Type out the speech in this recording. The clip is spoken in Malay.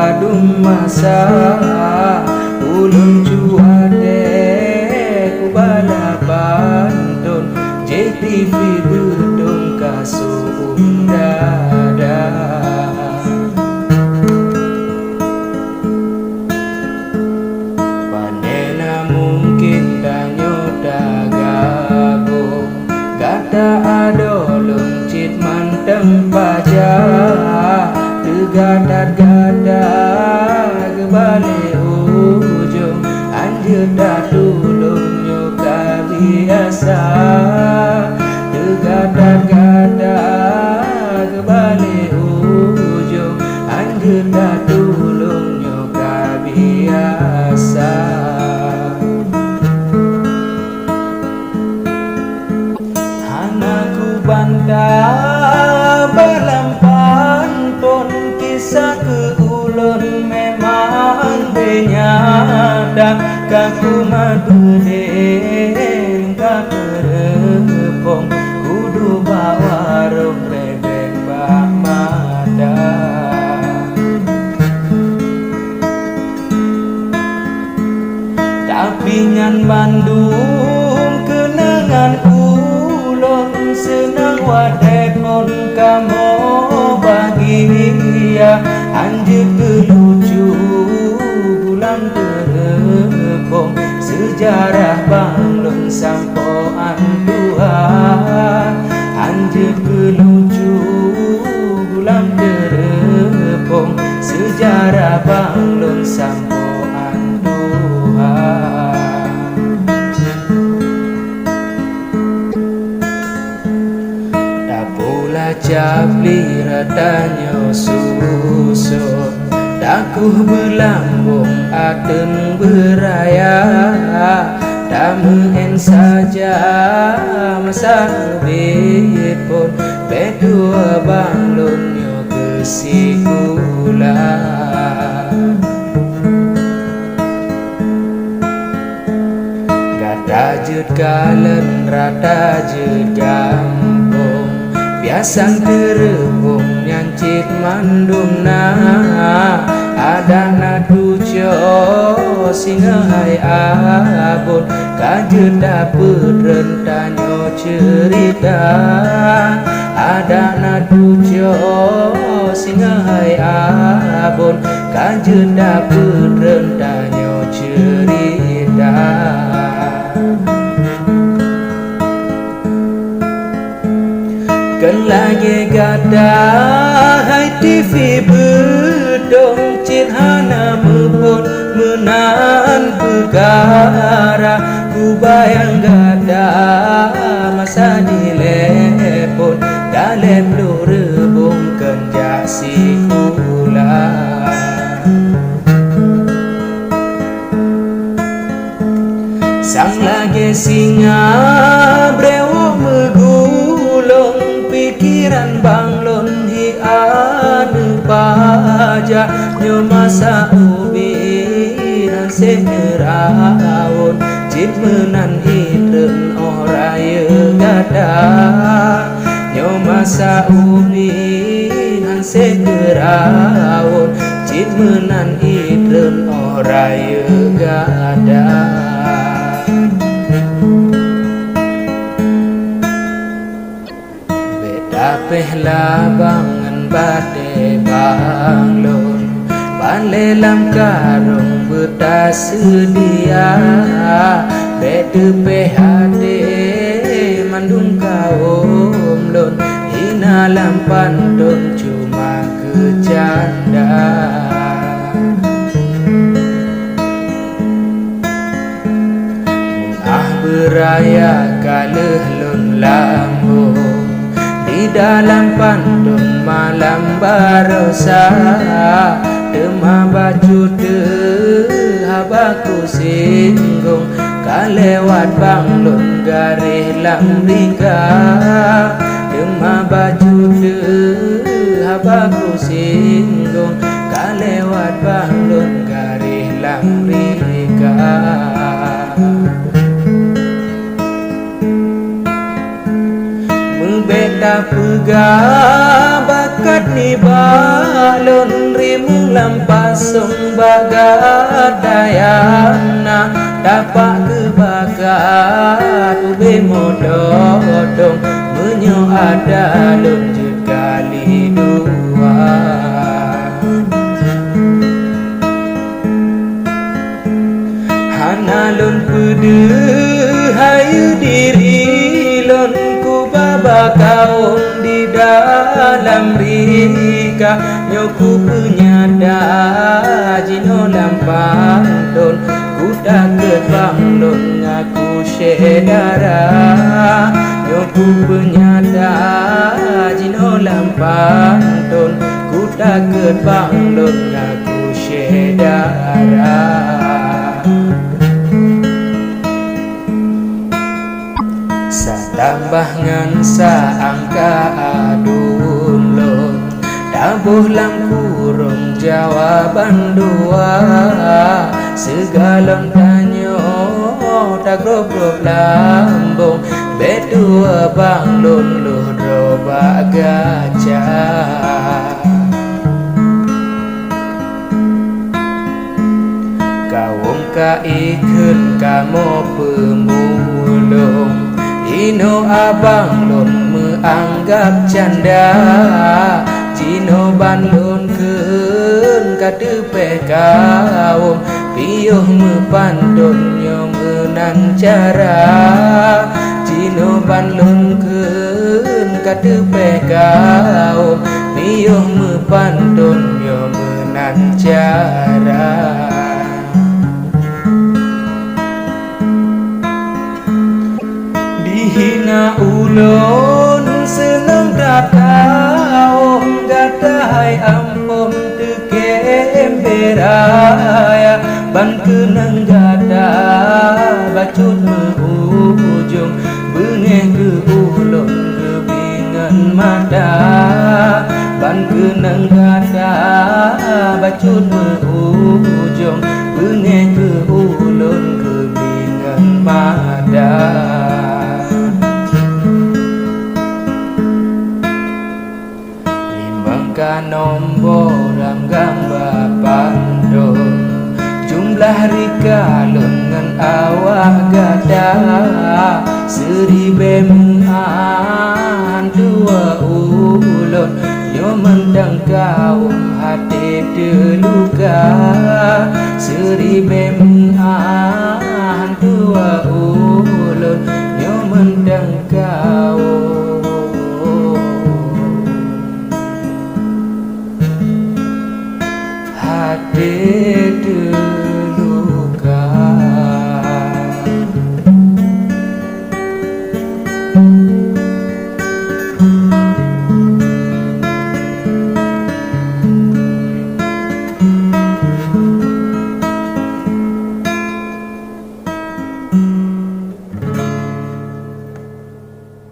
badung masa ulun cuade ku balapan ton JTV bedong kasum dada panena mungkin danyo dagabong gada adolong cit manteng paja gadat-gada kebalik ujung anjir dah tulung nyoka biasa gadat-gada kebalik ujung anjir dah tulung nyoka biasa anakku bantah balampan pun kisah keulun memang benyata kaku madudeng kakerepong kudu bawa rong rebek bak mada tapi ngan Bandung kenangan ulun senang wadekon kamu bahagia anjir kelucu bulan terepong sejarah banglun sampoan Tuhan anjir kelucu bulan terepong sejarah banglun sampoan Tuhan dapulah capli ratanyo susun dakuh belambung aten beraya damen saja masa lebih pun bedua banglun yo kesikula gada jut kalen rata jut gampung biasang terepung nyancit mandumna ada natujo singa hai abon kajet dapet rentanyo cerita ada natujo singa hai abon kajet dapet rentanyo cerita kan lagi gada hai TV bedong cit hana mepun menan perkara ku bayang gada masa dilepon dalem lu rebung kenjak sikula sang lagi singa brewo megulung pikiran banglon hi anu paja nyo masa ubi nan segerawon cit menan itren oraya gada nyo masa ubi nan segerawon cit menan itren oraya gada pehla bangan bade banglon panlelam karung betas sedia bede PHD mandung kaum lon hina lampan don cuma kecanda beraya kaleh lon lambung di dalam pantun malam barosa demah baju habaku singgung kalewat banglun garih lamrika demah baju habaku singgung kalewat banglun garih lamrika beta pega bakat ni balon rimu lampasung bagadayana dapat kebakat ube mododong menyo ada lun kali dua. Hana lun pede hayu diri lun ku baba kaum di dalam rika nyoku penyada jino lampang don kuda kerbang don ngaku sedara nyoku penyada jino lampang don kuda kerbang don ngaku sedara. Tambah ngansa angka adulun dabuh lam kurung jawaban dua segalon tanyo tak grob lambung bedua bang lun luhro bagaca. Kawung ka ikun kamo pemulung Jino abang lun menganggap canda Jino ban lun kun kadepe kaum Piuh mepantun nyom menan cara Jino ban lun kun kadepe kaum Piuh mepantun nyom menan cara. Hina ulun senang datau gadai ampun tekem beraya ban kenang gada bacut meujung bengeh ke ulun kebingan mata ban kenang gada bacut meujung bengeh ke ulun kebingan mata. Nombor gambar pandung jumlah rika lengan awak gada seribe mengan dua ulun yo mendang kaum hati deluga seribe mengan dua ulun yo mendang kaum hati